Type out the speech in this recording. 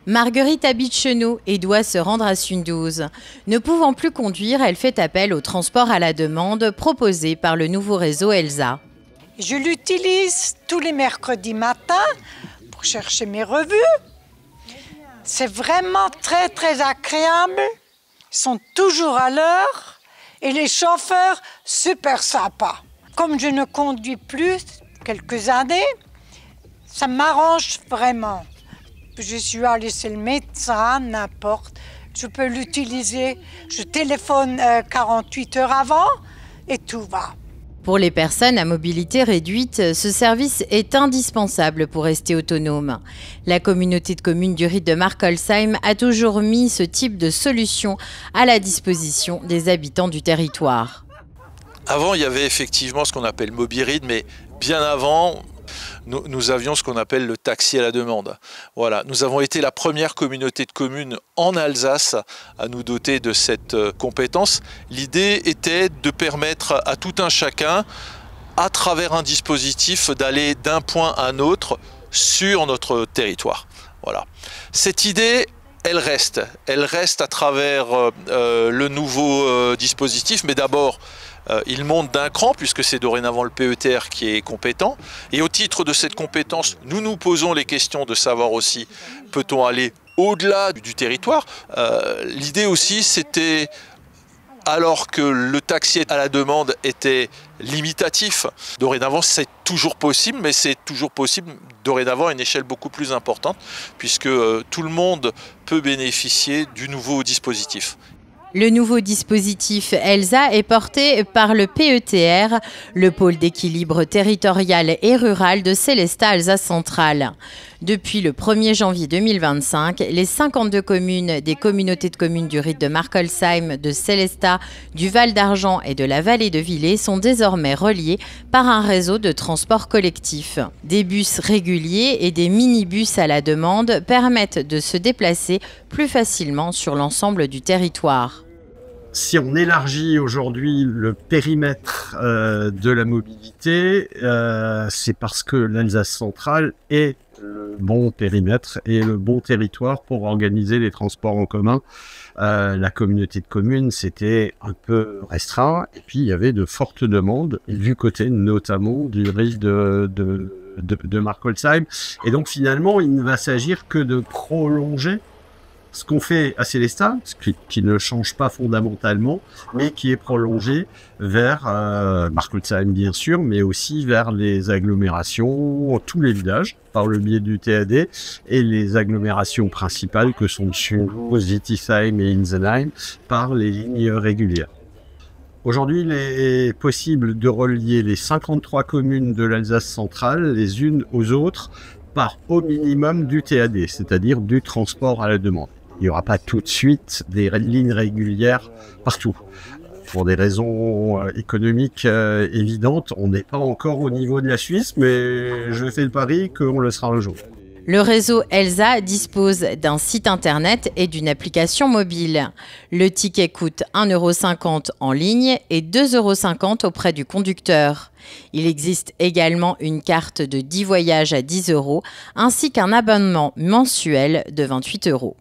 Marguerite habite Chenot et doit se rendre à Sundouze. Ne pouvant plus conduire, elle fait appel au transport à la demande proposé par le nouveau réseau Elsa. Je l'utilise tous les mercredis matins pour chercher mes revues. C'est vraiment très très agréable. Ils sont toujours à l'heure et les chauffeurs super sympas. Comme je ne conduis plus quelques années, ça m'arrange vraiment. Je suis allée chez le médecin, n'importe. Je peux l'utiliser. Je téléphone 48 heures avant et tout va. Pour les personnes à mobilité réduite, ce service est indispensable pour rester autonome. La communauté de communes du Ried de Marckolsheim a toujours mis ce type de solution à la disposition des habitants du territoire. Avant, il y avait effectivement ce qu'on appelle Mobiride, mais bien avant, nous avions ce qu'on appelle le taxi à la demande. Voilà, nous avons été la première communauté de communes en Alsace à nous doter de cette compétence. L'idée était de permettre à tout un chacun, à travers un dispositif, d'aller d'un point à un autre sur notre territoire. Voilà. Cette idée, elle reste à travers le nouveau dispositif, mais d'abord, il monte d'un cran puisque c'est dorénavant le PETR qui est compétent. Et au titre de cette compétence, nous nous posons les questions de savoir aussi, peut-on aller au-delà du territoire. L'idée aussi, c'était, alors que le taxi à la demande était limitatif, dorénavant c'est toujours possible, mais c'est toujours possible dorénavant à une échelle beaucoup plus importante, puisque tout le monde peut bénéficier du nouveau dispositif. Le nouveau dispositif Elsa est porté par le PETR, le pôle d'équilibre territorial et rural de Sélestat Alsace Centrale. Depuis le 1er janvier 2025, les 52 communes des communautés de communes du Ried de Marckolsheim, de Sélestat, du Val d'Argent et de la vallée de Villers sont désormais reliées par un réseau de transport collectif. Des bus réguliers et des minibus à la demande permettent de se déplacer plus facilement sur l'ensemble du territoire. Si on élargit aujourd'hui le périmètre de la mobilité, c'est parce que l'Alsace centrale est le bon périmètre et le bon territoire pour organiser les transports en commun. La communauté de communes, c'était un peu restreint et puis il y avait de fortes demandes du côté notamment du Ried de Marckolsheim. Et donc finalement, il ne va s'agir que de prolonger ce qu'on fait à Sélestat, ce qui ne change pas fondamentalement, mais qui est prolongé vers Marckolsheim bien sûr, mais aussi vers les agglomérations, tous les villages, par le biais du TAD, et les agglomérations principales que sont Sundouze, Wittisheim et Insenheim, par les lignes régulières. Aujourd'hui, il est possible de relier les 53 communes de l'Alsace centrale les unes aux autres par au minimum du TAD, c'est-à-dire du transport à la demande. Il n'y aura pas tout de suite des lignes régulières partout. Pour des raisons économiques évidentes, on n'est pas encore au niveau de la Suisse, mais je fais le pari qu'on le sera un jour. Le réseau Elsa dispose d'un site internet et d'une application mobile. Le ticket coûte 1,50 € en ligne et 2,50 € auprès du conducteur. Il existe également une carte de 10 voyages à 10 € ainsi qu'un abonnement mensuel de 28 €.